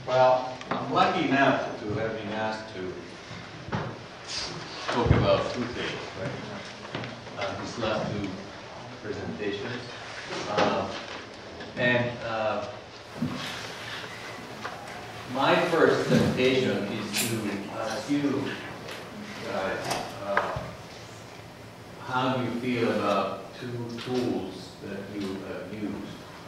Well, I'm lucky enough to have been asked to talk about two things, right? These last two presentations. My first temptation is to ask you guys, how do you feel about two tools that you have used?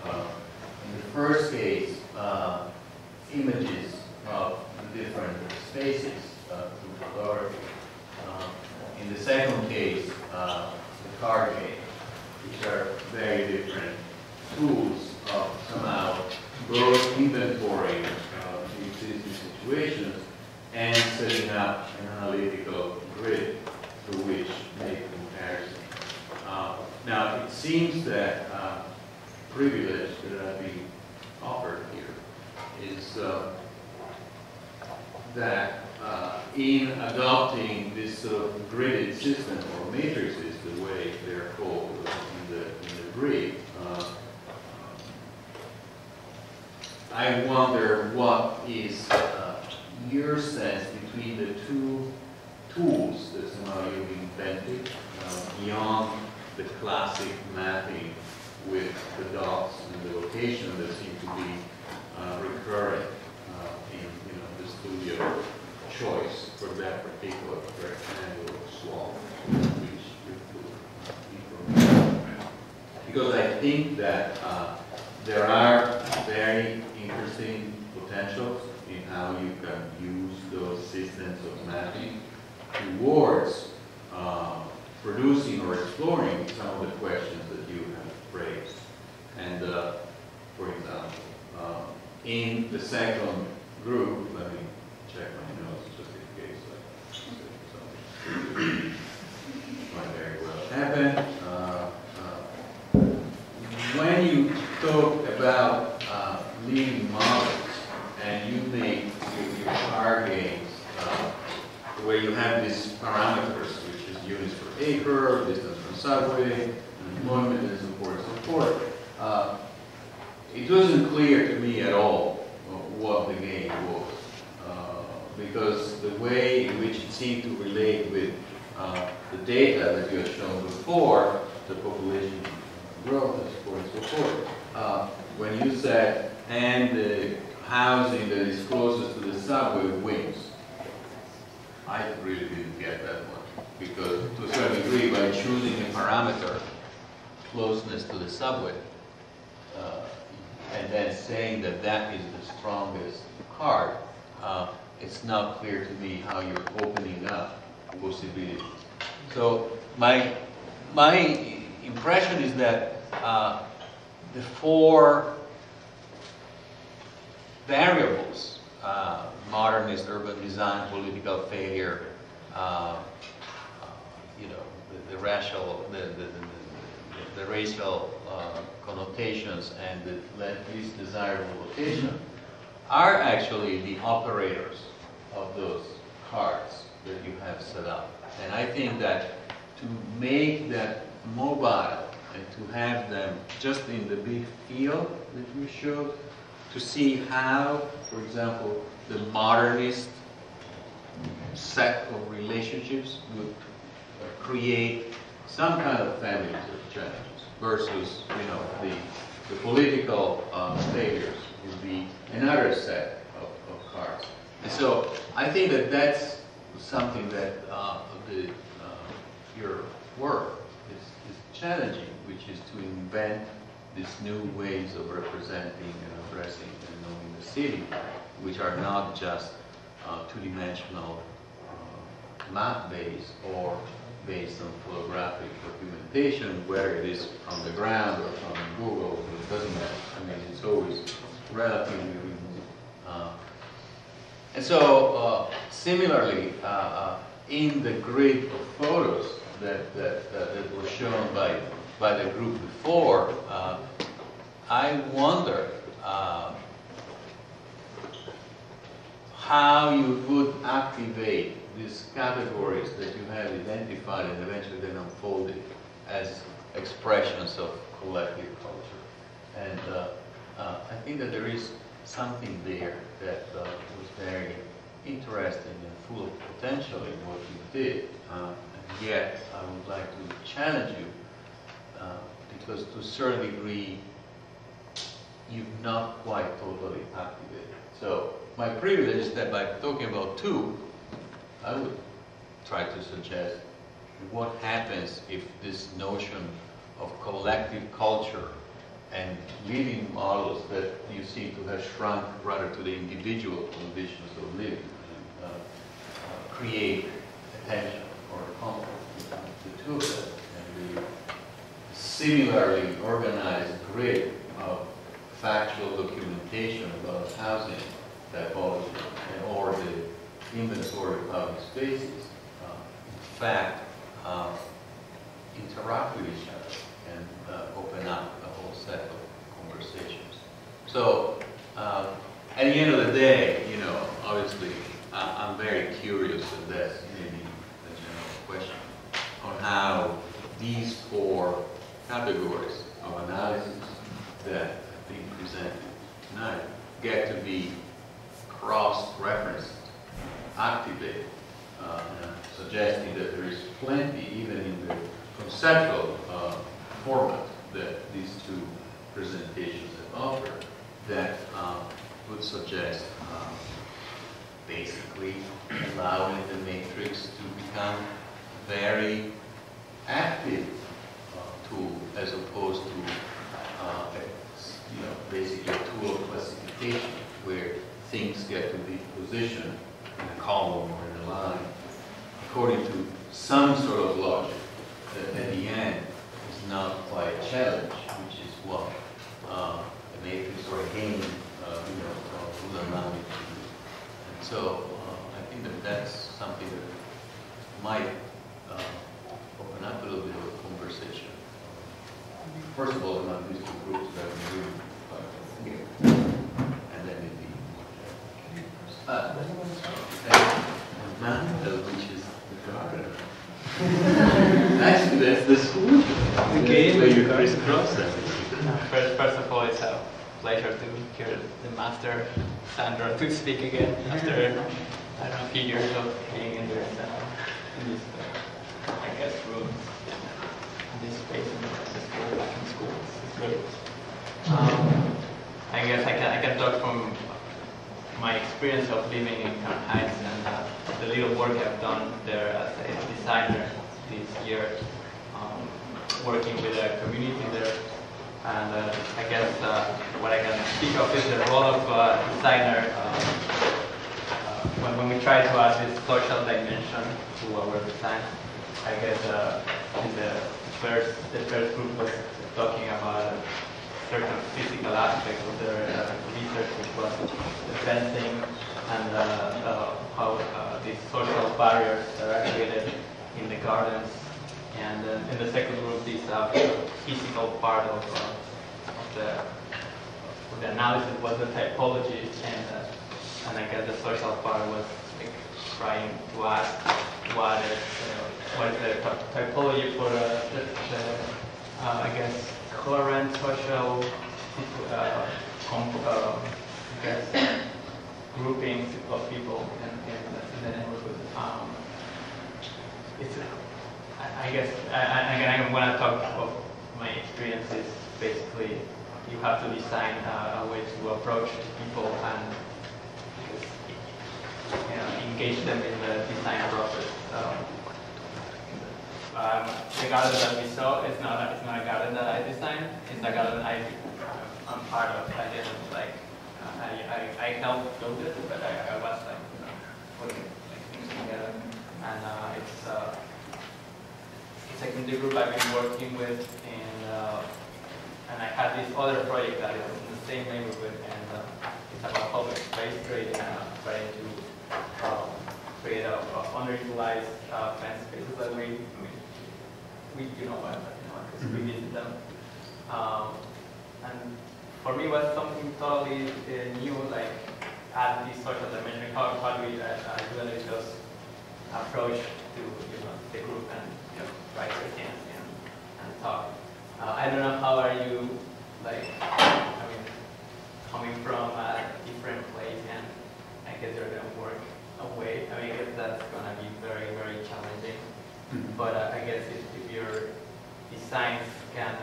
In the first case, images of the different spaces through photography. In the second case, the card game, which are very different tools of somehow both inventorying the existing situations and setting up an analytical grid through which make comparison. Now, it seems that privilege that I've been offered here is that in adopting this sort of gridded system, or matrices, the way they're called in the brief, I wonder what is your sense between the two tools that somehow you've invented beyond the classic mapping with the dots and the location that seem to be recurrent in the studio choice for that particular rectangular swab, which you put information. Because I think that there are very interesting potentials in how you can use those systems of mapping towards producing or exploring some of the questions that you have raised. And for example, in the second group, let me check my notes just in case I said something might very well happen. When you talk about leading models and you make your card games where you have these parameters, which is units per acre, distance from subway, employment, and so forth, it wasn't clear to me at all what the game was. Because the way in which it seemed to relate with the data that you had shown before, the population growth, and so forth, when you said, and the housing that is closest to the subway wins, I really didn't get that one. Because to a certain degree, by choosing a parameter, closeness to the subway, and then saying that that is the strongest card, it's not clear to me how you're opening up possibilities. So my impression is that the four variables, modernist urban design, political failure, the racial, the racial connotations, and the least desirable location, are actually the operators of those cards that you have set up. And I think that to make that mobile and to have them just in the big field that you showed, to see how, for example, the modernist set of relationships would create some kind of families of challenges versus, the political failures would be another set of cards. And so I think that that's something that your work is challenging, which is to invent these new ways of representing and addressing and knowing the city, which are not just two-dimensional map-based or based on photographic documentation, whether it is on the ground or from Google, it doesn't matter. I mean, it's always relatively remote. And so, similarly, in the grid of photos that were shown by the group before, I wonder how you would activate these categories that you have identified and eventually then unfolded as expressions of collective culture. And I think that there is something there that was very interesting and full of potential in what you did. And yet, I would like to challenge you because to a certain degree, you've not quite totally activated. So my privilege is that by talking about two, I would try to suggest what happens if this notion of collective culture and living models that you seem to have shrunk rather to the individual conditions of living create a tension or a conflict between the two of them, and the similarly organized grid of factual documentation about housing typology or the inventory of public spaces in fact interact with each other and open up a whole set of conversations. So at the end of the day, you know, obviously I'm very curious, and that's maybe a general question, on how these four categories of analysis that have been presented tonight get to be cross-referenced, activated, suggesting that there is plenty, even in the conceptual format that these two presentations have offered, that would suggest basically allowing the matrix to become a very active tool as opposed to basically a tool of classification where things get to be positioned in a column or in a line according to some sort of logic that at the end is not quite a challenge, which is what a matrix or a game would allow you to do. And so I think that that's something that might open up a little bit of a conversation. First of all, among these two groups that have been doing here, and then maybe which is the garden. Actually, that's the school. The game where you crisscross them. First of all, it's a pleasure to hear the master Sandra to speak again after I don't know, a few years of being in this I guess room, in this space in the school, back in school. It's great. I guess I can talk from my experience of living in Crown Heights and the little work I've done there as a designer this year, working with a community there. And I guess what I can speak of is the role of designer when we try to add this social dimension to our design. I guess the first group was talking about certain physical aspects of their research, which was the fencing and how these social barriers are created in the gardens. And in the second group, this physical part of the analysis was the typology, and I guess the social part was like trying to ask what is the typology for I guess current social groupings of people in the neighborhood. I guess I'm going to talk of my experiences. Basically, you have to design a way to approach people and engage them in the design process. The garden that we saw is not a garden that I designed. It's a garden I'm part of. I didn't I helped build it, but I was putting things together. And it's like in the group I've been working with, and I had this other project that is in the same neighborhood, and it's about public space creating, trying to create a underutilized fence spaces that we visit them. And for me, it was something totally new, like add this social dimension. How do we really just approach to the group and write your hands and talk. I don't know how are you coming from away. I mean, I guess that's going to be very, very challenging. Mhm. But I guess if your designs can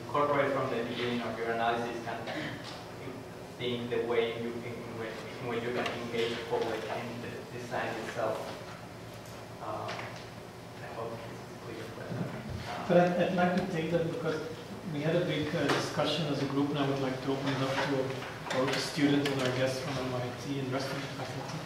incorporate from the beginning of your analysis, can think the way in which you can engage public in the design itself. I hope this is clear. But I'd like to take that because we had a big discussion as a group, and I would like to open it up to both the students and our guests from MIT and rest of the faculty.